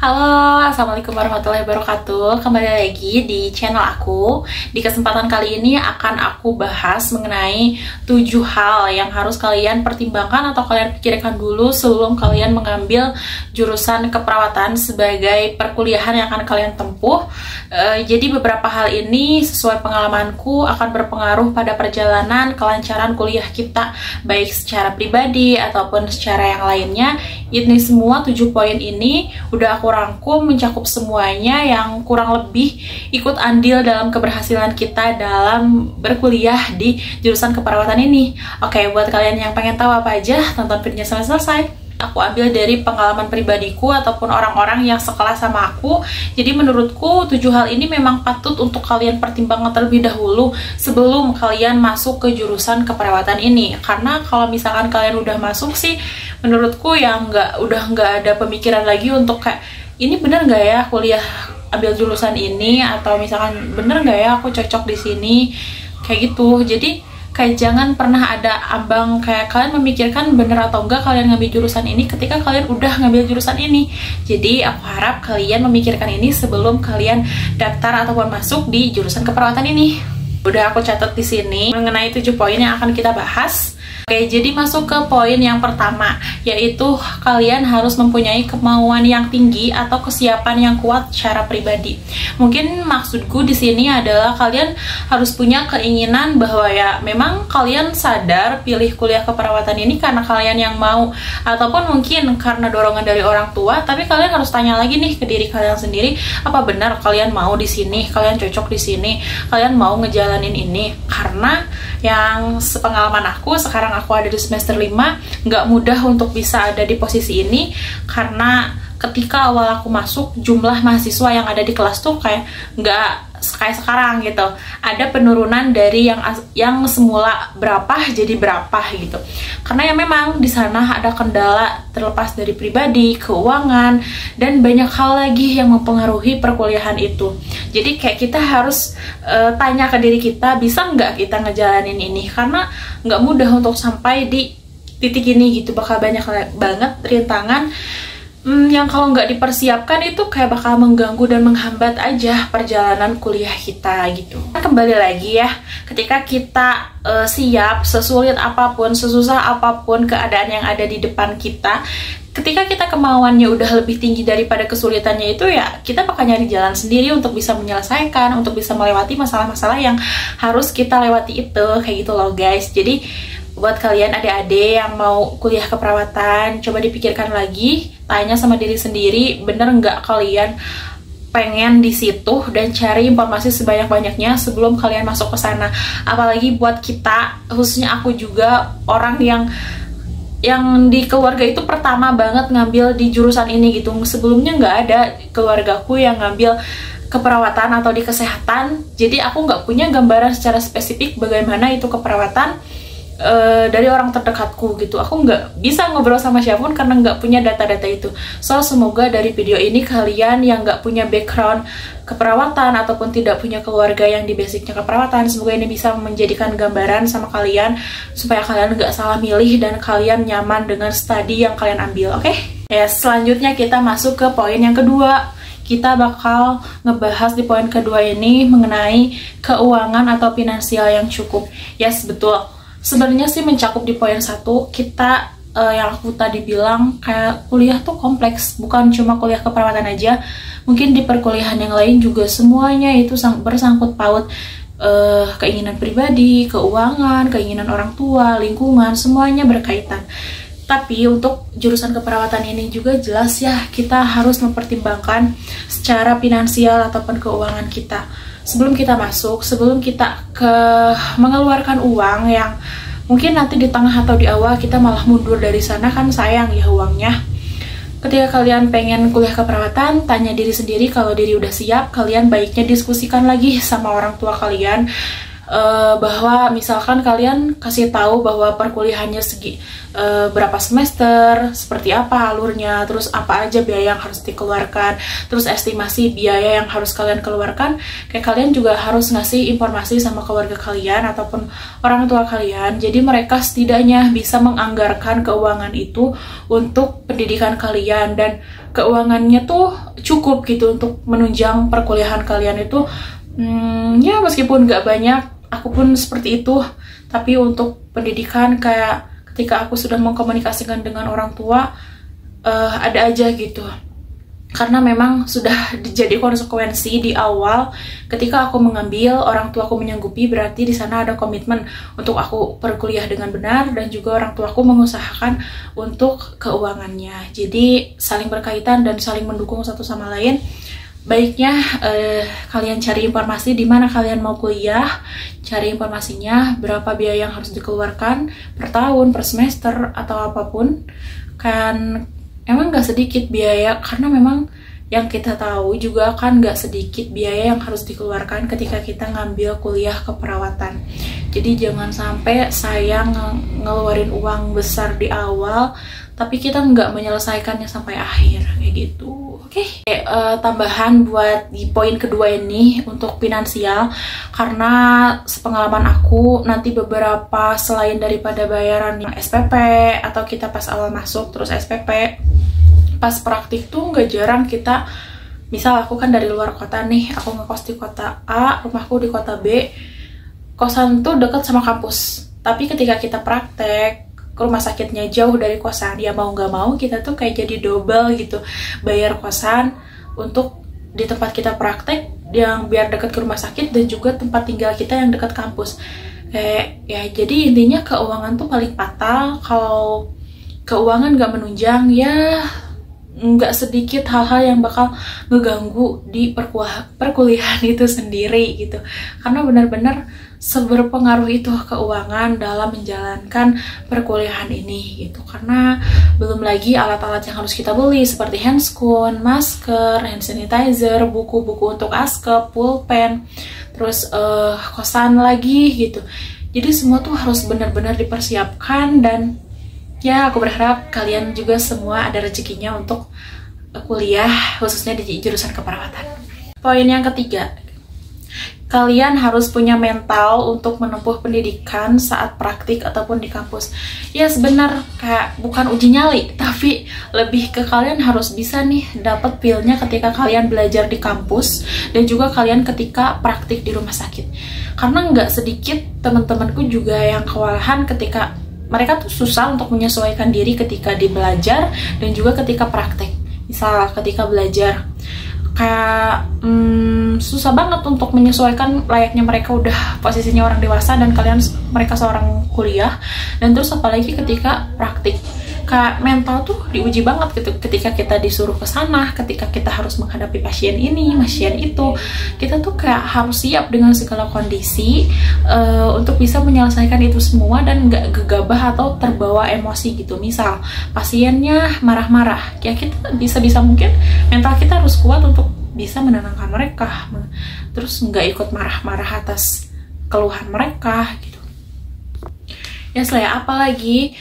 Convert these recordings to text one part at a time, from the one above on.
Halo, assalamualaikum warahmatullahi wabarakatuh. Kembali lagi di channel aku. Di kesempatan kali ini akan aku bahas mengenai 7 hal yang harus kalian pertimbangkan atau kalian pikirkan dulu sebelum kalian mengambil jurusan keperawatan sebagai perkuliahan yang akan kalian tempuh. Jadi beberapa hal ini sesuai pengalamanku akan berpengaruh pada perjalanan kelancaran kuliah kita, baik secara pribadi ataupun secara yang lainnya. Ini semua 7 poin ini udah aku rangkum mencakup semuanya yang kurang lebih ikut andil dalam keberhasilan kita dalam berkuliah di jurusan keperawatan ini. Oke, buat kalian yang pengen tahu apa aja, tonton videonya sampai selesai. Aku ambil dari pengalaman pribadiku ataupun orang-orang yang sekelas sama aku. Jadi menurutku 7 hal ini memang patut untuk kalian pertimbangkan terlebih dahulu sebelum kalian masuk ke jurusan keperawatan ini. Karena kalau misalkan kalian udah masuk sih, menurutku ya udah nggak ada pemikiran lagi untuk kayak ini bener nggak ya kuliah ambil jurusan ini, atau misalkan bener nggak ya aku cocok di sini, kayak gitu. Jadi kayak jangan pernah ada ambang kayak kalian memikirkan bener atau enggak kalian ngambil jurusan ini ketika kalian udah ngambil jurusan ini. Jadi aku harap kalian memikirkan ini sebelum kalian daftar ataupun masuk di jurusan keperawatan ini. Udah aku catat di sini mengenai 7 poin yang akan kita bahas. Oke, jadi masuk ke poin yang pertama, yaitu kalian harus mempunyai kemauan yang tinggi atau kesiapan yang kuat secara pribadi. Mungkin maksudku di sini adalah kalian harus punya keinginan bahwa ya memang kalian sadar pilih kuliah keperawatan ini karena kalian yang mau, ataupun mungkin karena dorongan dari orang tua. Tapi kalian harus tanya lagi nih ke diri kalian sendiri, apa benar kalian mau di sini, kalian cocok di sini, kalian mau ngejalanin ini. Karena yang sepengalaman aku, sekarang aku ada di semester 5, nggak mudah untuk bisa ada di posisi ini, karena ketika awal aku masuk, jumlah mahasiswa yang ada di kelas tuh kayak nggak kayak sekarang gitu. Ada penurunan dari yang semula berapa jadi berapa gitu. Karena ya memang di sana ada kendala terlepas dari pribadi, keuangan, dan banyak hal lagi yang mempengaruhi perkuliahan itu. Jadi kayak kita harus tanya ke diri kita, bisa nggak kita ngejalanin ini? Karena nggak mudah untuk sampai di titik ini gitu. Bakal banyak banget rintangan yang kalau nggak dipersiapkan itu kayak bakal mengganggu dan menghambat aja perjalanan kuliah kita gitu. Kembali lagi ya, ketika kita siap, sesulit apapun, sesusah apapun keadaan yang ada di depan kita, ketika kita kemauannya udah lebih tinggi daripada kesulitannya itu, ya kita bakal nyari jalan sendiri untuk bisa menyelesaikan, untuk bisa melewati masalah-masalah yang harus kita lewati itu, kayak gitu loh guys. Jadi buat kalian adik-adik yang mau kuliah keperawatan, coba dipikirkan lagi, tanya sama diri sendiri, bener nggak kalian pengen di situ, dan cari informasi sebanyak-banyaknya sebelum kalian masuk ke sana. Apalagi buat kita, khususnya aku juga orang yang di keluarga itu pertama banget ngambil di jurusan ini gitu. Sebelumnya nggak ada keluargaku yang ngambil keperawatan atau di kesehatan, jadi aku nggak punya gambaran secara spesifik bagaimana itu keperawatan dari orang terdekatku gitu. Aku nggak bisa ngobrol sama siapapun karena nggak punya data-data itu. So semoga dari video ini kalian yang nggak punya background keperawatan ataupun tidak punya keluarga yang di basicnya keperawatan, semoga ini bisa menjadikan gambaran sama kalian supaya kalian nggak salah milih dan kalian nyaman dengan studi yang kalian ambil. Oke? Ya, selanjutnya kita masuk ke poin yang kedua. Kita bakal ngebahas di poin kedua ini mengenai keuangan atau finansial yang cukup. Yes, betul. Sebenarnya sih mencakup di poin 1, kita yang aku tadi bilang kayak kuliah tuh kompleks, bukan cuma kuliah keperawatan aja, mungkin di perkuliahan yang lain juga semuanya itu bersangkut paut keinginan pribadi, keuangan, keinginan orang tua, lingkungan, semuanya berkaitan. Tapi untuk jurusan keperawatan ini juga jelas ya, kita harus mempertimbangkan secara finansial ataupun keuangan kita sebelum kita masuk, sebelum kita mengeluarkan uang yang mungkin nanti di tengah atau di awal kita malah mundur dari sana, kan sayang ya uangnya. Ketika kalian pengen kuliah keperawatan, tanya diri sendiri, kalau diri udah siap, kalian baiknya diskusikan lagi sama orang tua kalian, bahwa misalkan kalian kasih tahu bahwa perkuliahannya berapa semester, seperti apa alurnya, terus apa aja biaya yang harus dikeluarkan, terus estimasi biaya yang harus kalian keluarkan. Kayak kalian juga harus ngasih informasi sama keluarga kalian ataupun orang tua kalian, jadi mereka setidaknya bisa menganggarkan keuangan itu untuk pendidikan kalian. Dan keuangannya tuh cukup gitu untuk menunjang perkuliahan kalian itu. Ya meskipun nggak banyak, aku pun seperti itu, tapi untuk pendidikan kayak ketika aku sudah mengkomunikasikan dengan orang tua, ada aja gitu. Karena memang sudah jadi konsekuensi di awal ketika aku mengambil, orang tua aku menyanggupi, berarti di sana ada komitmen untuk aku berkuliah dengan benar, dan juga orang tua aku mengusahakan untuk keuangannya. Jadi saling berkaitan dan saling mendukung satu sama lain. Baiknya kalian cari informasi di mana kalian mau kuliah, cari informasinya berapa biaya yang harus dikeluarkan per tahun, per semester, atau apapun. Kan emang gak sedikit biaya, karena memang yang kita tahu juga kan gak sedikit biaya yang harus dikeluarkan ketika kita ngambil kuliah keperawatan. Jadi jangan sampai sayang ngeluarin uang besar di awal, tapi kita nggak menyelesaikannya sampai akhir, kayak gitu. Oke. Tambahan buat di poin kedua ini untuk finansial, karena sepengalaman aku nanti beberapa selain daripada bayaran yang SPP atau kita pas awal masuk terus SPP, pas praktik tuh nggak jarang kita, misal aku kan dari luar kota nih, aku ngekos di kota A, rumahku di kota B, kosan tuh deket sama kampus, tapi ketika kita praktek rumah sakitnya jauh dari kosan, ya mau nggak mau kita tuh kayak jadi double gitu, bayar kosan untuk di tempat kita praktek yang biar dekat ke rumah sakit, dan juga tempat tinggal kita yang dekat kampus. Ya jadi intinya keuangan tuh paling fatal. Kalau keuangan nggak menunjang, ya nggak sedikit hal-hal yang bakal ngeganggu di perkuliahan itu sendiri gitu. Karena benar-benar seberpengaruh itu keuangan dalam menjalankan perkuliahan ini gitu. Karena belum lagi alat-alat yang harus kita beli seperti handscoon, masker, hand sanitizer, buku-buku untuk askep, pulpen, terus kosan lagi gitu. Jadi semua tuh harus benar-benar dipersiapkan, dan ya aku berharap kalian juga semua ada rezekinya untuk kuliah, khususnya di jurusan keperawatan. Poin yang ketiga, kalian harus punya mental untuk menempuh pendidikan saat praktik ataupun di kampus. Ya sebenarnya kayak bukan uji nyali, tapi lebih ke kalian harus bisa nih dapat feel-nya ketika kalian belajar di kampus, dan juga kalian ketika praktik di rumah sakit. Karena nggak sedikit teman-temanku juga yang kewalahan ketika mereka tuh susah untuk menyesuaikan diri ketika di belajar dan juga ketika praktek. Misal ketika belajar kayak susah banget untuk menyesuaikan, layaknya mereka udah posisinya orang dewasa dan mereka seorang kuliah, dan terus apalagi ketika praktik kayak mental tuh diuji banget gitu ketika kita disuruh ke sana, ketika kita harus menghadapi pasien ini, pasien itu, kita tuh kayak harus siap dengan segala kondisi untuk bisa menyelesaikan itu semua dan nggak gegabah atau terbawa emosi gitu. Misal pasiennya marah-marah, ya kita bisa mungkin mental kita harus kuat untuk bisa menenangkan mereka, terus nggak ikut marah-marah atas keluhan mereka gitu. Ya selain apalagi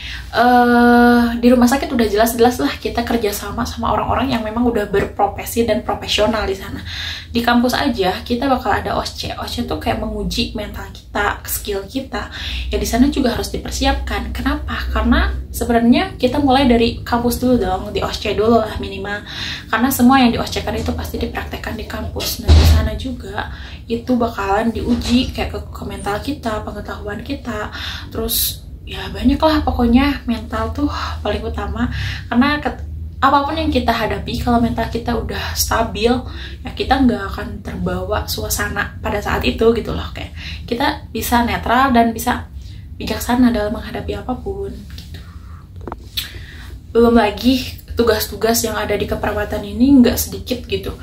di rumah sakit udah jelas-jelas lah kita kerja sama orang-orang yang memang udah berprofesi dan profesional di sana. Di kampus aja kita bakal ada OSCE. OSCE tuh kayak menguji mental kita, skill kita. Ya di sana juga harus dipersiapkan. Kenapa? Karena sebenarnya kita mulai dari kampus dulu dong, di OSCE dulu lah minimal. Karena semua yang di OSCE-kan itu pasti dipraktekkan di kampus. Nah di sana juga itu bakalan diuji kayak ke mental kita, pengetahuan kita, terus ya banyak lah pokoknya. Mental tuh paling utama, karena apapun yang kita hadapi kalau mental kita udah stabil, ya kita nggak akan terbawa suasana pada saat itu gitu loh. Kayak kita bisa netral dan bisa bijaksana dalam menghadapi apapun gitu. Belum lagi tugas-tugas yang ada di keperawatan ini nggak sedikit gitu.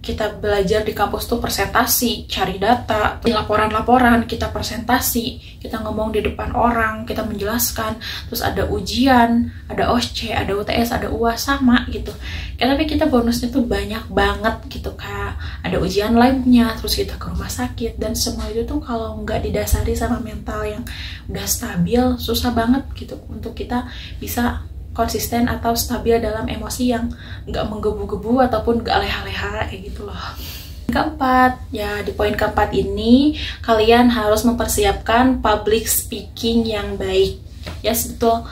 Kita belajar di kampus tuh presentasi, cari data, laporan-laporan, kita presentasi, kita ngomong di depan orang, kita menjelaskan, terus ada ujian, ada OSCE, ada UTS, ada UAS sama gitu. Tapi kita bonusnya tuh banyak banget gitu, kayak ada ujian labnya, terus kita ke rumah sakit, dan semua itu tuh kalau nggak didasari sama mental yang udah stabil, susah banget gitu untuk kita bisa konsisten atau stabil dalam emosi yang nggak menggebu-gebu ataupun nggak leha-leha kayak gitu loh. Keempat, ya di poin keempat ini kalian harus mempersiapkan public speaking yang baik. Ya betul,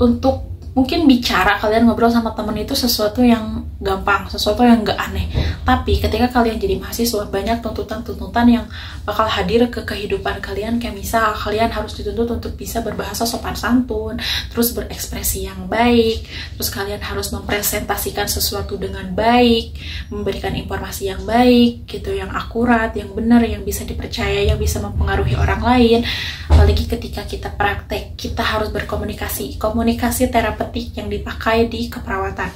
untuk mungkin bicara, kalian ngobrol sama temen itu sesuatu yang gampang, sesuatu yang gak aneh. Tapi ketika kalian jadi mahasiswa, banyak tuntutan-tuntutan yang bakal hadir ke kehidupan kalian. Kayak misal kalian harus dituntut untuk bisa berbahasa sopan santun, terus berekspresi yang baik, terus kalian harus mempresentasikan sesuatu dengan baik, memberikan informasi yang baik gitu, yang akurat, yang benar, yang bisa dipercaya, yang bisa mempengaruhi orang lain. Apalagi ketika kita praktek, kita harus berkomunikasi, komunikasi terapeutik yang dipakai di keperawatan.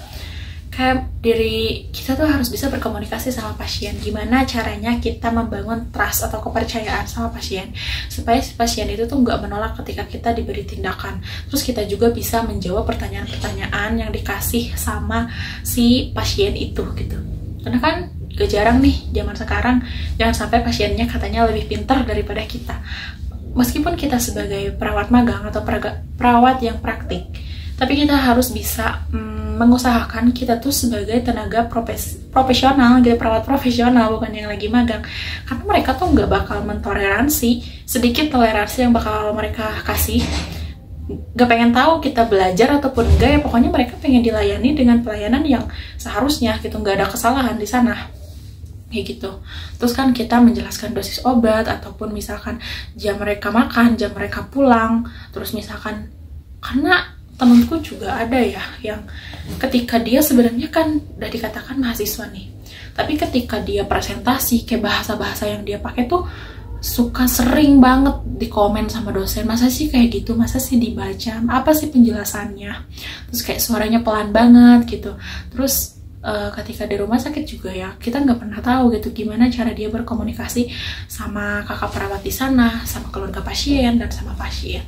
Kayak diri kita tuh harus bisa berkomunikasi sama pasien. Gimana caranya kita membangun trust atau kepercayaan sama pasien, supaya si pasien itu tuh nggak menolak ketika kita diberi tindakan. Terus kita juga bisa menjawab pertanyaan-pertanyaan yang dikasih sama si pasien itu gitu. Karena kan gak jarang nih zaman sekarang, jangan sampai pasiennya katanya lebih pintar daripada kita. Meskipun kita sebagai perawat magang atau perawat yang praktik, tapi kita harus bisa mengusahakan kita tuh sebagai tenaga profesional gitu, perawat profesional, bukan yang lagi magang. Karena mereka tuh nggak bakal mentoleransi sedikit toleransi yang bakal mereka kasih. Gak pengen tahu kita belajar ataupun enggak ya, pokoknya mereka pengen dilayani dengan pelayanan yang seharusnya gitu, nggak ada kesalahan di sana. Kayak gitu. Terus kan kita menjelaskan dosis obat, ataupun misalkan jam mereka makan, jam mereka pulang. Terus misalkan, karena temenku juga ada ya yang ketika dia sebenarnya kan udah dikatakan mahasiswa nih, tapi ketika dia presentasi kayak bahasa-bahasa yang dia pakai tuh suka sering banget di komen sama dosen, masa sih kayak gitu, masa sih dibaca, apa sih penjelasannya, terus kayak suaranya pelan banget gitu. Terus ketika di rumah sakit juga ya, kita nggak pernah tahu gitu gimana cara dia berkomunikasi sama kakak perawat di sana, sama keluarga pasien, dan sama pasien.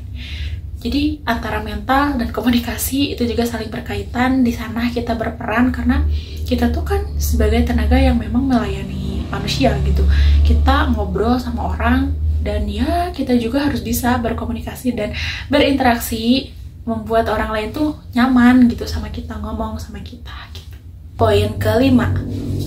Jadi antara mental dan komunikasi itu juga saling berkaitan. Di sana kita berperan karena kita tuh kan sebagai tenaga yang memang melayani manusia gitu. Kita ngobrol sama orang, dan ya kita juga harus bisa berkomunikasi dan berinteraksi, membuat orang lain tuh nyaman gitu sama kita, ngomong sama kita gitu. Poin kelima.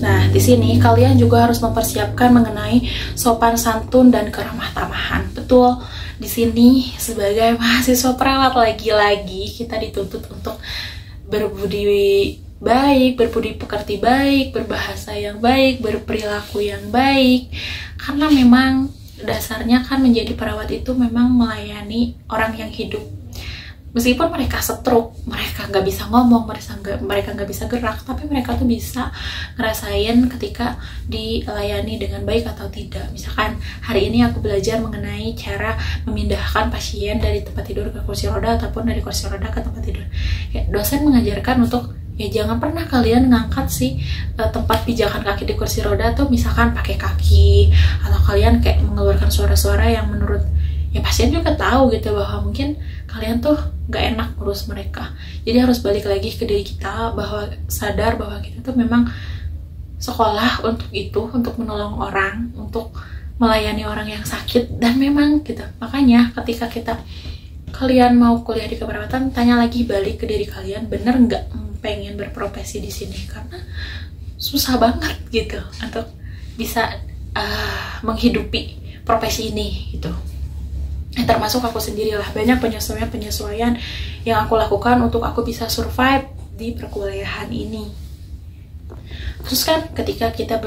Nah, di sini kalian juga harus mempersiapkan mengenai sopan santun dan keramah tamahan. Betul, di sini sebagai mahasiswa perawat lagi-lagi kita dituntut untuk berbudi baik, berbudi pekerti baik, berbahasa yang baik, berperilaku yang baik. Karena memang dasarnya kan menjadi perawat itu memang melayani orang yang hidup. Meskipun mereka stroke, mereka nggak bisa ngomong, mereka nggak bisa gerak, tapi mereka tuh bisa ngerasain ketika dilayani dengan baik atau tidak. Misalkan hari ini aku belajar mengenai cara memindahkan pasien dari tempat tidur ke kursi roda, ataupun dari kursi roda ke tempat tidur. Ya, dosen mengajarkan untuk ya jangan pernah kalian ngangkat si tempat pijakan kaki di kursi roda tuh misalkan pakai kaki, atau kalian kayak mengeluarkan suara-suara yang menurut ya pasien juga tahu gitu bahwa mungkin kalian tuh gak enak ngurus mereka. Jadi harus balik lagi ke diri kita, bahwa sadar bahwa kita tuh memang sekolah untuk itu, untuk menolong orang, untuk melayani orang yang sakit, dan memang gitu. Makanya ketika kalian mau kuliah di keperawatan, tanya lagi balik ke diri kalian, bener nggak pengen berprofesi di sini, karena susah banget gitu untuk bisa menghidupi profesi ini gitu. Termasuk aku sendirilah, banyak penyesuaian yang aku lakukan untuk aku bisa survive di perkuliahan ini. Terus kan ketika kita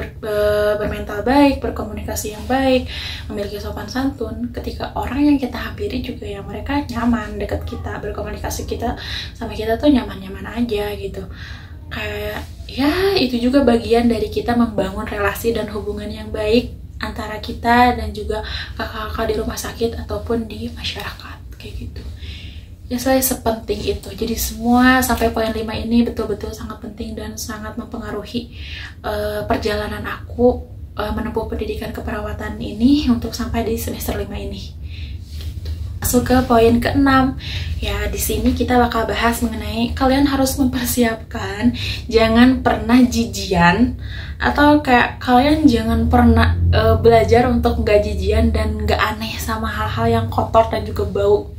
bermental baik, berkomunikasi yang baik, memiliki sopan santun, ketika orang yang kita hampiri juga ya mereka nyaman dekat kita, berkomunikasi kita sama kita tuh nyaman-nyaman aja gitu. Kayak ya itu juga bagian dari kita membangun relasi dan hubungan yang baik antara kita dan juga kakak-kakak di rumah sakit ataupun di masyarakat kayak gitu. Ya saya sepenting itu. Jadi semua sampai poin 5 ini betul-betul sangat penting dan sangat mempengaruhi perjalanan aku menempuh pendidikan keperawatan ini untuk sampai di semester 5 ini. Masuk ke poin ke-6. Ya, di sini kita bakal bahas mengenai kalian harus mempersiapkan jangan pernah jijian, atau kayak kalian jangan pernah belajar untuk nggak jijian dan nggak aneh sama hal-hal yang kotor dan juga bau.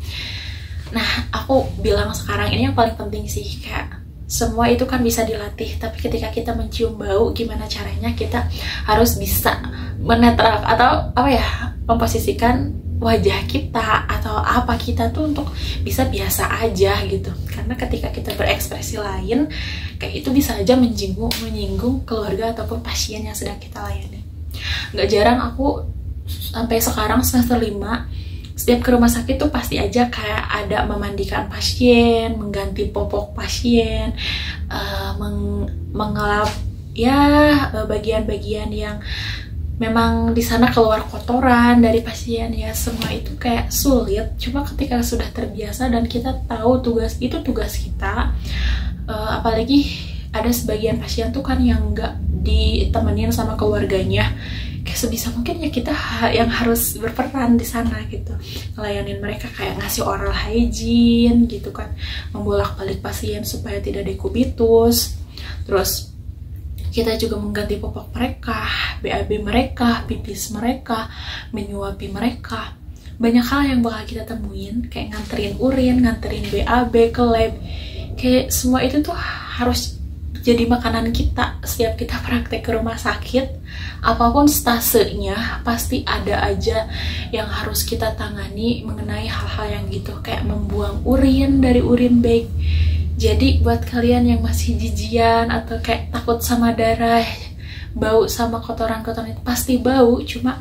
Nah, aku bilang sekarang ini yang paling penting sih, kayak semua itu kan bisa dilatih, tapi ketika kita mencium bau, gimana caranya kita harus bisa menetral atau apa ya, memposisikan wajah kita atau apa kita tuh untuk bisa biasa aja gitu. Karena ketika kita berekspresi lain, kayak itu bisa aja menyinggung keluarga ataupun pasien yang sedang kita layani. Nggak jarang aku sampai sekarang semester 5, setiap ke rumah sakit tuh pasti aja kayak ada memandikan pasien, mengganti popok pasien, mengelap ya bagian-bagian yang memang di sana keluar kotoran dari pasien ya. Semua itu kayak sulit, cuma ketika sudah terbiasa dan kita tahu tugas itu tugas kita, apalagi ada sebagian pasien tuh kan yang nggak ditemenin sama keluarganya, kayak sebisa mungkin ya kita yang harus berperan di sana gitu, ngelayanin mereka kayak ngasih oral hygiene gitu kan, membolak-balik pasien supaya tidak dekubitus, terus kita juga mengganti popok mereka, BAB mereka, pipis mereka, menyuapi mereka. Banyak hal yang bakal kita temuin, kayak nganterin urin, nganterin BAB ke lab. Kayak semua itu tuh harus jadi makanan kita setiap kita praktek ke rumah sakit. Apapun stasenya, pasti ada aja yang harus kita tangani mengenai hal-hal yang gitu, kayak membuang urin dari urin bag. Jadi buat kalian yang masih jijian atau kayak takut sama darah, bau sama kotoran-kotoran itu pasti bau, cuma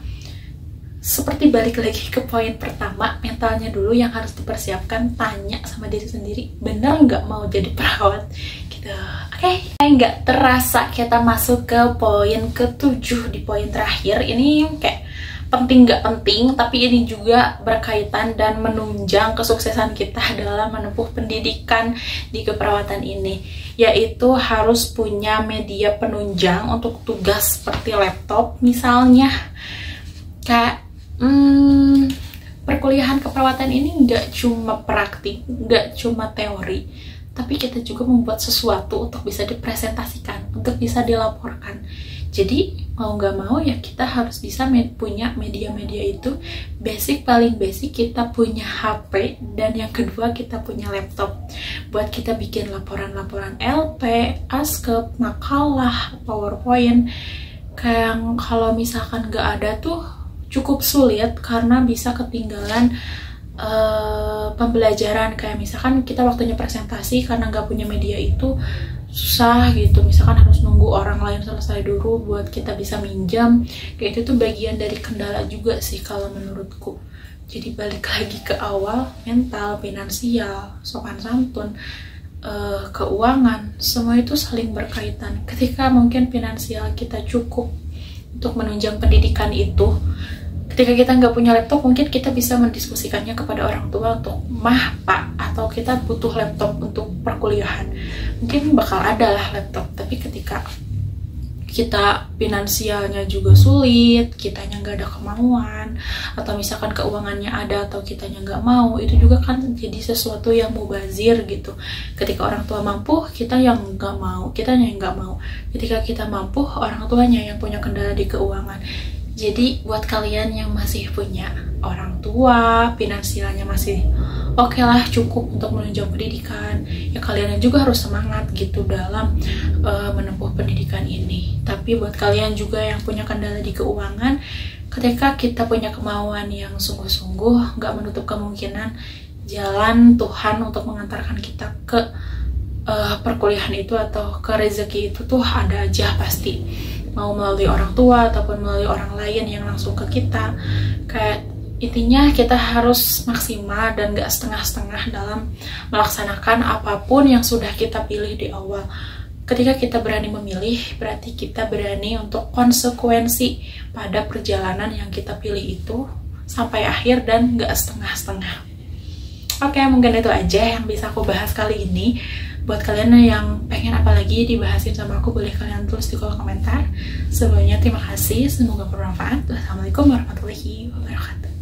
seperti balik lagi ke poin pertama, mentalnya dulu yang harus dipersiapkan, tanya sama diri sendiri, bener nggak mau jadi perawat gitu. Oke, nggak terasa kita masuk ke poin ke-7 di poin terakhir. Ini kayak penting nggak penting, tapi ini juga berkaitan dan menunjang kesuksesan kita dalam menempuh pendidikan di keperawatan ini, yaitu harus punya media penunjang untuk tugas seperti laptop misalnya. Kayak perkuliahan keperawatan ini nggak cuma praktik, nggak cuma teori, tapi kita juga membuat sesuatu untuk bisa dipresentasikan, untuk bisa dilaporkan. Jadi mau nggak mau ya kita harus bisa punya media-media itu. Paling basic kita punya HP, dan yang kedua kita punya laptop buat kita bikin laporan-laporan LP, ASKEP, makalah, PowerPoint. Kayak kalau misalkan nggak ada tuh cukup sulit karena bisa ketinggalan pembelajaran. Kayak misalkan kita waktunya presentasi, karena nggak punya media itu susah gitu, misalkan harus nunggu orang lain selesai dulu buat kita bisa minjam. Kayak itu tuh bagian dari kendala juga sih kalau menurutku. Jadi balik lagi ke awal, mental, finansial, sopan santun, keuangan, semua itu saling berkaitan. Ketika mungkin finansial kita cukup untuk menunjang pendidikan itu, ketika kita nggak punya laptop, mungkin kita bisa mendiskusikannya kepada orang tua untuk, mah, pak, atau kita butuh laptop untuk perkuliahan. Mungkin bakal ada lah laptop, tapi ketika kita finansialnya juga sulit, kitanya nggak ada kemauan, atau misalkan keuangannya ada atau kitanya nggak mau, itu juga kan jadi sesuatu yang mubazir gitu. Ketika orang tua mampu, kita yang nggak mau, kitanya yang nggak mau. Ketika kita mampu, orang tuanya yang punya kendala di keuangan. Jadi buat kalian yang masih punya orang tua, finansialnya masih oke lah, cukup untuk menunjang pendidikan, ya kalian juga harus semangat gitu dalam menempuh pendidikan ini. Tapi buat kalian juga yang punya kendala di keuangan, ketika kita punya kemauan yang sungguh-sungguh, nggak menutup kemungkinan jalan Tuhan untuk mengantarkan kita ke perkuliahan itu atau ke rezeki itu tuh ada aja pasti. Mau melalui orang tua ataupun melalui orang lain yang langsung ke kita. Kayak intinya kita harus maksimal dan gak setengah-setengah dalam melaksanakan apapun yang sudah kita pilih di awal. Ketika kita berani memilih, berarti kita berani untuk konsekuensi pada perjalanan yang kita pilih itu sampai akhir dan gak setengah-setengah. Oke, mungkin itu aja yang bisa aku bahas kali ini. Buat kalian yang pengen apa lagi dibahasin sama aku, boleh kalian tulis di kolom komentar. Sebelumnya terima kasih, semoga bermanfaat. Wassalamualaikum warahmatullahi wabarakatuh.